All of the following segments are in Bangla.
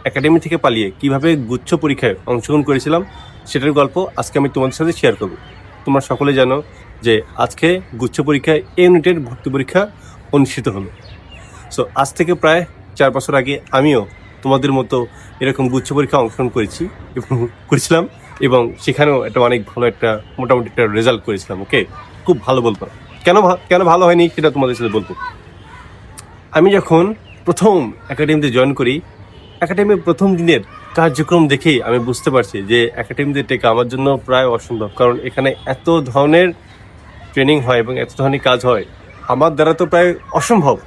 একাডেমি থেকে পালিয়ে কিভাবে গুচ্ছ পরীক্ষায় অংশগ্রহণ করেছিলাম সেটার গল্প আজকে আমি তোমাদের সাথে শেয়ার করব। তোমরা সকলে জানো যে আজকে গুচ্ছ পরীক্ষায় এ ইউনিটের ভর্তি পরীক্ষা অনুষ্ঠিত হলো। সো আজ থেকে প্রায় 4 বছর আগে আমিও তোমাদের মতো এরকম গুচ্ছ পরীক্ষা অংশগ্রহণ করেছিলাম এবং সেখানেও একটা অনেক ভালো একটা মোটামুটি একটা রেজাল্ট করেছিলাম। ওকে, খুব ভালো বলবো। কেন ভালো হয়নি সেটা তোমাদের সাথে বলবো। আমি যখন প্রথম একাডেমিতে জয়েন করি, একাডেমির প্রথম দিনের কার্যক্রম দেখেই আমি বুঝতে পারছি যে একাডেমিতে টেকা আমার জন্য প্রায় অসম্ভব, কারণ এখানে এত ধরনের ট্রেনিং হয় এবং এত ধরনের কাজ হয় আমার দ্বারা তো প্রায় অসম্ভব।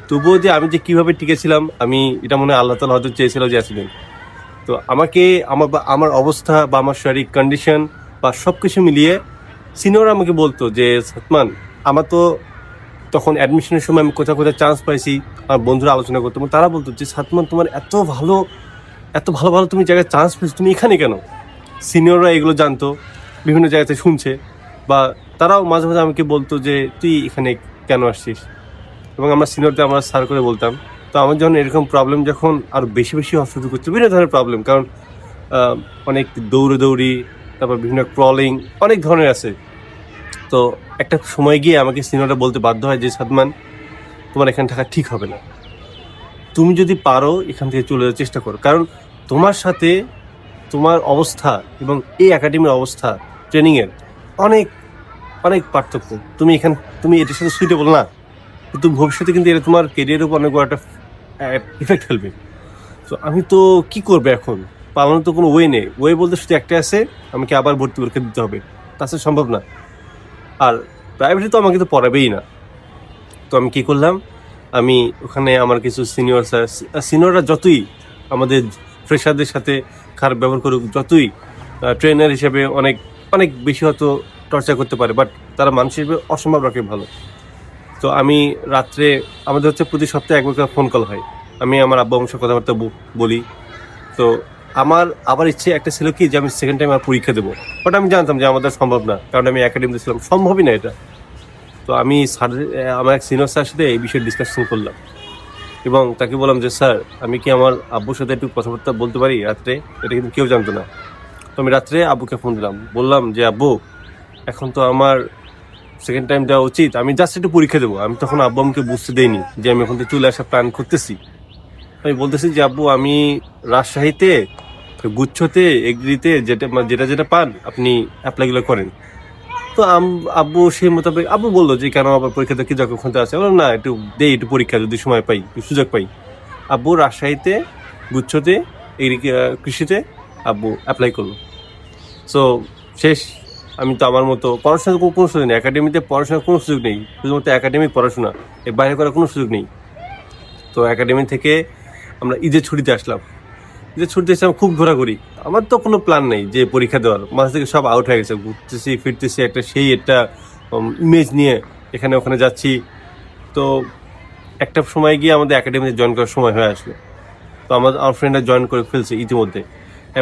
তবুও যে আমি যে কীভাবে টিকেছিলাম, আমি এটা মনে হয় আল্লাহ তাআলা হয়তো চেয়েছিল যে আসবেন। তো আমাকে আমার অবস্থা বা আমার শারীরিক কন্ডিশন বা সব কিছু মিলিয়ে সিনিয়র আমাকে বলতো যে সাতমান, আমার তো তখন অ্যাডমিশনের সময় আমি কোথাও চান্স পাইছি, আমার বন্ধুরা আলোচনা করতো এবং তারা বলতো যে সাতমান, তোমার এত ভালো ভালো তুমি জায়গায় চান্স পেয়েছো, তুমি এখানে কেন? সিনিয়ররা এগুলো জানতো, বিভিন্ন জায়গাতে শুনছে, বা তারাও মাঝে মাঝে আমাকে বলতো যে তুই এখানে কেন আসছিস, এবং আমরা সিনিয়রদের আমরা স্যার করে বলতাম। তো আমার যখন এরকম প্রবলেম যখন আরও বেশি হওয়া শুরু করছে, বিভিন্ন ধরনের প্রবলেম, কারণ অনেক দৌড়ি, তারপর বিভিন্ন ক্রলিং, অনেক ধরনের আছে। তো একটা সময় গিয়ে আমাকে সিনিয়ররা বলতে বাধ্য হয় যে সাদমান, তোমার এখানে থাকা ঠিক হবে না, তুমি যদি পারো এখান থেকে চলে যাওয়ার চেষ্টা করো, কারণ তোমার সাথে তোমার অবস্থা এবং এই একাডেমির অবস্থা ট্রেনিংয়ের অনেক পার্থক্য। তুমি এটার সাথে সুইটেবল না, কিন্তু ভবিষ্যতে কিন্তু এটা তোমার কেরিয়ারের উপর অনেক বড় একটা ইফেক্ট ফেলবে। তো আমি তো কি করবো এখন, পালানোর তো কোনো ওয়ে নেই। ওয়ে বলতে শুধু একটা আছে, আমাকে আবার ভর্তি পরীক্ষা দিতে হবে, তাছাড়া সম্ভব না। আর প্রাইভেটে তো আমাকে তো পড়াবেই না। তো আমি কি করলাম, আমি ওখানে আমার কিছু সিনিয়ররা যতই আমাদের ফ্রেশারদের সাথে খারাপ ব্যবহার করুক, যতই ট্রেনার হিসেবে অনেক বেশি হয়তো টর্চার করতে পারে, বাট তারা মানুষ হিসেবে অসম্ভব রকম ভালো। তো আমি রাত্রে, আমাদের হচ্ছে প্রতি সপ্তাহে একবার ফোন কল হয়, আমি আমার আব্বা আমার সাথে কথাবার্তা বলি। তো আমার আবার ইচ্ছে একটা ছিল কি যে আমি সেকেন্ড টাইম আর পরীক্ষা দেবো, বাট আমি জানতাম যে আমাদের সম্ভব না, কারণ আমি একাডেমিতে ছিলাম, সম্ভবই না এটা। তো আমি আমার এক সিনিয়র স্যারের সাথে এই বিষয়ে ডিসকাশন করলাম এবং তাকে বললাম যে স্যার, আমি কি আমার আব্বুর সাথে একটু কথাবার্তা বলতে পারি রাত্রে? এটা কিন্তু কেউ জানতো না। তো আমি রাত্রে আব্বুকে ফোন দিলাম, বললাম যে আব্বু, এখন তো আমার সেকেন্ড টাইম দেওয়া উচিত, আমি জাস্ট একটু পরীক্ষা দেবো। আমি তখন আব্বু আমাকে বুঝতে দেয়নি যে আমি এখন থেকে চলে আসা প্ল্যান করতেছি। আমি বলতেছি যে আব্বু, আমি রাজশাহীতে গুচ্ছতে এগ্রিতে যেটা পান আপনি অ্যাপ্লাইগুলো করেন। তো আব্বু সেই মোতাবেক আব্বু বললো যে কেন আবার পরীক্ষাতে কি যখন আছে, বললাম না, একটু পরীক্ষা যদি সময় পাই, সুযোগ পাই। আব্বু রাজশাহীতে গুচ্ছতে কৃষিতে আব্বু অ্যাপ্লাই করলো। সো শেষ। আমি তো আমার মতো পড়াশোনার কোনো সুযোগ নেই, একাডেমিতে পড়াশোনার কোনো সুযোগ নেই, শুধুমাত্র একাডেমিক পড়াশোনা, এর বাইরে করার কোনো সুযোগ নেই। তো একাডেমি থেকে আমরা ঈদের ছুটিতে আসলাম, খুব ঘোরাঘুরি। আমার তো কোনো প্ল্যান নেই যে পরীক্ষা দেওয়ার, মাঝে থেকে সব আউট হয়ে গেছে, ঘুরতেছি ফিরতেছি একটা ইমেজ নিয়ে এখানে ওখানে যাচ্ছি। তো একটা সময় গিয়ে আমাদের একাডেমিতে জয়েন করার সময় হয়ে আসলো। তো আমার ফ্রেন্ডরা জয়েন করে ফেলছে ইতিমধ্যে,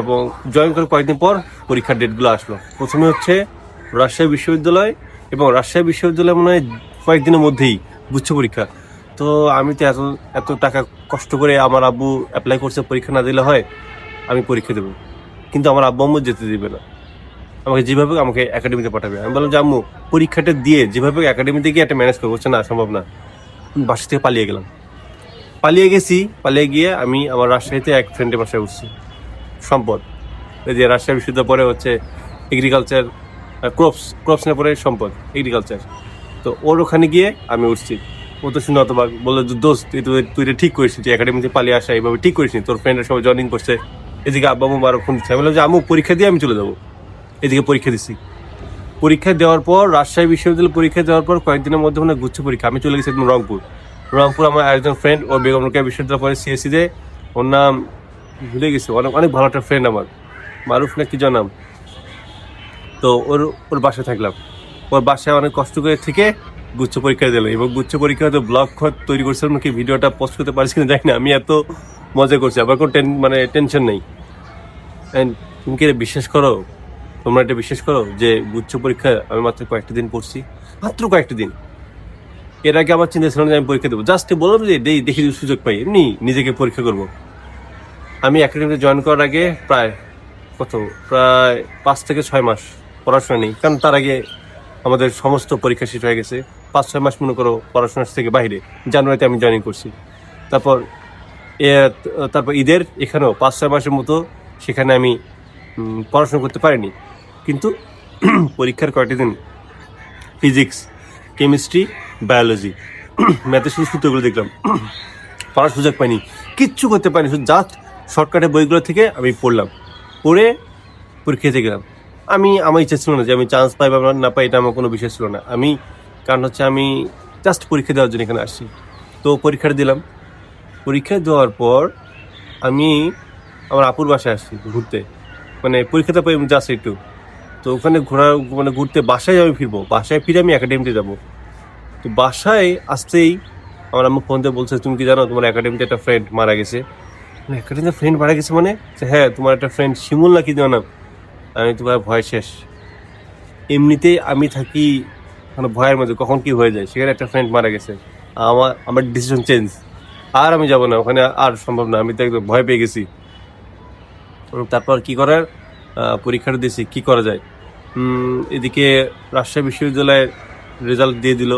এবং জয়েন করে কয়েকদিন পর পরীক্ষার ডেটগুলো আসলো। প্রথমে হচ্ছে রাজশাহী বিশ্ববিদ্যালয়, এবং রাজশাহী বিশ্ববিদ্যালয় মনে হয় কয়েকদিনের মধ্যেই গুচ্ছ পরীক্ষা। তো আমি তো এত টাকা কষ্ট করে আমার আব্বু অ্যাপ্লাই করছে, পরীক্ষা না দিলে হয়, আমি পরীক্ষা দেবো, কিন্তু আমার আব্বু আম্মু যেতে দিবে না, আমাকে একাডেমিতে পাঠাবে। আমি বললাম যে আম্মু, পরীক্ষাটা দিয়ে যেভাবে একাডেমিতে গিয়ে একটা ম্যানেজ করবো, না সম্ভব না। বাসা থেকে পালিয়ে গিয়ে আমি আমার রাজশাহীতে এক ফ্রেন্ডের বাসায় উঠছি, সম্পদ, এই যে রাজশাহী বিশ্ববিদ্যালয় পরে হচ্ছে এগ্রিকালচার, ক্রপস না পরে সম্পদ এগ্রিকালচার। তো ওর ওখানে গিয়ে আমি উঠছি। ও তো শুনে অতবাক, বললো দোস্ত, তুই এটা ঠিক করিস, তুই একাডেমিতে পালিয়ে আসা এইভাবে ঠিক করিস নি, তোর ফ্রেন্ডরা সবাই জয়েনিং করছে। এদিকে আব্বা আম্মু আরো ফোন দিচ্ছে। আমি বললাম যে আম্মু, পরীক্ষা দিয়ে আমি চলে যাবো। এদিকে পরীক্ষা দিচ্ছি, পরীক্ষা দেওয়ার পর রাজশাহী বিশ্ববিদ্যালয় পরীক্ষা দেওয়ার পর কয়েকদিনের মধ্যে মানে গুচ্ছ পরীক্ষা, আমি চলে গেছি একদম রংপুর। আমার একজন ফ্রেন্ড, ও বেগম রোকেয়া বিশ্ববিদ্যালয় পরে সিএসসিতে, ওর নাম ভুলে গেছি, অনেক ভালো একটা ফ্রেন্ড আমার, মারুফ না কি জানাম। তো ওর বাসায় থাকলাম, ওর বাসায় অনেক কষ্ট করে থেকে গুচ্ছ পরীক্ষা দিল, এবং গুচ্ছ পরীক্ষা হয়তো ব্লগ তৈরি করছিলাম নাকি, ভিডিওটা পোস্ট করতে পারছি কিনা জানি না। আমি এত মজা করছি, আবার কোনো টেনশন নেই। তুমি কি বিশ্বাস করো, তোমরা এটা বিশ্বাস করো যে গুচ্ছ পরীক্ষা আমি মাত্র কয়েকটা দিন পড়ছি, মাত্র কয়েকটা দিন। এর আগে আমার চিন্তা ছিল যে আমি পরীক্ষা দেবো, জাস্ট বললাম যে দেখি সুযোগ পাই, এমনি নিজেকে পরীক্ষা করবো। আমি একাডেমিতে জয়েন করার আগে প্রায় 5 থেকে 6 মাস পড়াশোনা নেই, কারণ তার আগে আমাদের সমস্ত পরীক্ষা শেষ হয়ে গেছে। 5-6 মাস মনে করো পড়াশোনা থেকে বাইরে, জানুয়ারিতে আমি জয়েনিং করছি। তারপর ঈদের এখানেও 5-6 মাসের মতো সেখানে আমি পড়াশোনা করতে পারিনি, কিন্তু পরীক্ষার কয়েকটি দিন ফিজিক্স, কেমিস্ট্রি, বায়োলজি, ম্যাথের শুধু সূত্রগুলো দেখলাম, পড়ার সুযোগ পাইনি, কিচ্ছু করতে পারিনি, শুধু জাস্ট শর্টকাটের বইগুলো থেকে আমি পড়ে পরীক্ষা দিতে গেলাম। আমার ইচ্ছা ছিল না যে আমি চান্স পাই বা না পাই, এটা আমার কোনো বিষয় ছিল না। কারণ হচ্ছে আমি জাস্ট পরীক্ষা দেওয়ার জন্য এখানে আসছি। তো পরীক্ষাটা দিলাম। পরীক্ষা দেওয়ার পর আমি আমার আপুর বাসায় আসছি ঘুরতে, মানে পরীক্ষাটা পাই জাস্ট একটু। তো ওখানে ঘুরতে বাসায় আমি ফিরবো, বাসায় ফিরে আমি একাডেমিতে যাবো। তো বাসায় আসতেই আমার আম্মু ফোন দিয়ে বলছে, তুমি কি জানো তোমার একাডেমিতে একটা ফ্রেন্ড মারা গেছে? একাডেমিতে ফ্রেন্ড মারা গেছে মানে? হ্যাঁ, তোমার একটা ফ্রেন্ড শিমুল না কি জানো? আমি তোমার ভয় শেষ। এমনিতেই আমি থাকি মানে ভয়ের মধ্যে, কখন কি হয়ে যায়। সেখানে একটা ফ্রেন্ড মারা গেছে, আমার ডিসিশন চেঞ্জ। আর আমি যাবো না ওখানে, আর সম্ভব না, আমি তো একদম ভয় পেয়ে গেছি। তারপর কি করার, পরীক্ষাটা দিয়েছি, কি করা যায়। এদিকে রাজশাহী বিশ্ববিদ্যালয়ের রেজাল্ট দিয়ে দিল,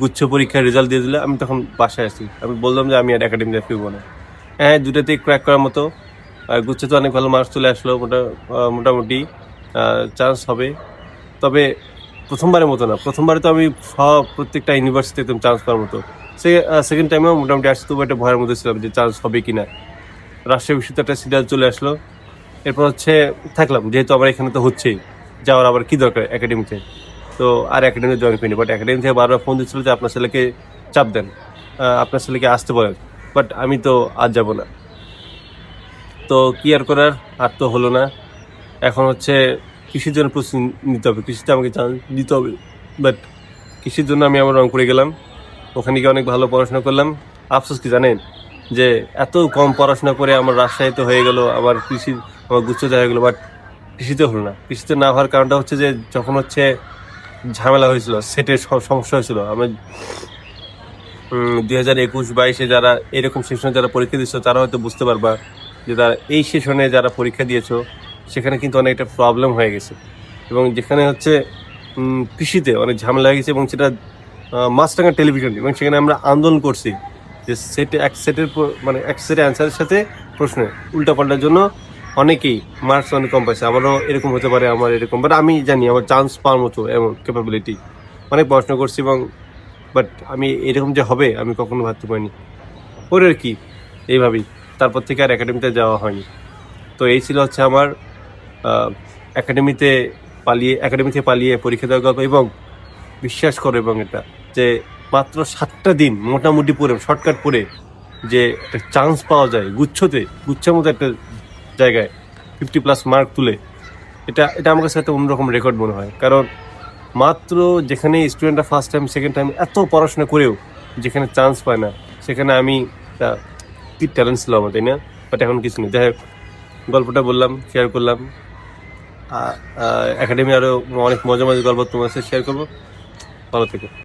গুচ্ছ পরীক্ষার রেজাল্ট দিয়ে দিল। আমি তখন বাসায় আসি, আমি বললাম যে আমি আর একাডেমিতে ফিরবো না। হ্যাঁ, দুটাতেই ক্র্যাক করার মতো। গুচ্ছে তো অনেক ভালো মার্কস চলে আসলো, মোটামুটি চান্স হবে। তবে প্রথমবারের মতো না, প্রথমবারে তো আমি প্রত্যেকটা ইউনিভার্সিটিতে একদম চান্স পাওয়ার মতো। সেকেন্ড টাইমেও মোটামুটি আসছে, তবু একটা ভয়ের মধ্যে ছিলাম যে চান্স হবে কিনা। রাজশাহী বিশ্ববিদ্যালয়টা সিরিয়াল চলে আসলো। এরপর থাকলাম, যেহেতু আমার এখানে তো হচ্ছেই, যাওয়ার আবার কি দরকার একাডেমিতে। তো আর একাডেমিতে জয়েন করিনি, বাট একাডেমি থেকে বারবার ফোন দিচ্ছিল যে আপনার ছেলেকে চাপ দেন, আপনার ছেলেকে আসতে বলেন। বাট আমি তো আজ যাব না। তো কি আর করার, আর তো হলো না। এখন কৃষির জন্য প্রস্তুতি নিতে হবে, কৃষিতে আমাকে চান্স দিতে হবে। বাট কৃষির জন্য আমি আবার রংপুরে গেলাম, ওখানে গিয়ে অনেক ভালো পড়াশোনা করলাম। আফসোস কি জানেন, যে এত কম পড়াশোনা করে আমার রাজশাহীতে হয়ে গেল, আমার গুচ্ছতে হয়ে গেলো, বাট কৃষিতে হলো না। কৃষিতে না হওয়ার কারণটা যে যখন ঝামেলা হয়েছিল, সেটের সমস্যা হয়েছিল। আমি 2021-22 যারা এরকম সেশনে যারা পরীক্ষা দিচ্ছ, তারা হয়তো বুঝতে পারবা যে তারা এই সেশনে যারা পরীক্ষা দিয়েছো, সেখানে কিন্তু অনেকটা প্রবলেম হয়ে গেছে। এবং যেখানে কৃষিতে অনেক ঝামেলা হয়ে গেছে, এবং সেটা মাছরাঙা টেলিভিশন, এবং সেখানে আমরা আন্দোলন করছি যে এক সেটের অ্যান্সারের সাথে প্রশ্নে উল্টাপাল্টার জন্য অনেকেই মার্কস অনেক কম পাইছে। আমারও এরকম হতে পারে, আমার এরকম, বাট আমি জানি আমার চান্স পাওয়ার মতো এমন ক্যাপাবিলিটি, অনেক পড়াশোনা করছি। বাট আমি এরকম যে হবে আমি কখনো ভাবতে পারিনি। ওর আর কি, এইভাবেই তারপর থেকে আর একাডেমিতে যাওয়া হয়নি। তো এই ছিল আমার একাডেমি থেকে পালিয়ে পরীক্ষা দেওয়ার গল্প। এবং বিশ্বাস করো, এবং এটা যে মাত্র 7টা দিন মোটামুটি পড়ে, শর্টকাট পড়ে যে একটা চান্স পাওয়া যায় গুচ্ছের মতো একটা জায়গায় 50+ মার্ক তুলে, এটা আমার কাছে একটা অন্যরকম রেকর্ড মনে হয়। কারণ মাত্র যেখানে স্টুডেন্টরা ফার্স্ট টাইম সেকেন্ড টাইম এত পড়াশোনা করেও যেখানে চান্স পায় না, সেখানে আমি কি ট্যালেন্ট ছিল আমার, তাই না? বাট এখন কিছু নেই। যাই হোক, গল্পটা বললাম, শেয়ার করলাম। একাডেমি আরও অনেক মজার গল্প তোমার সাথে শেয়ার করবো। ভালো থেকো।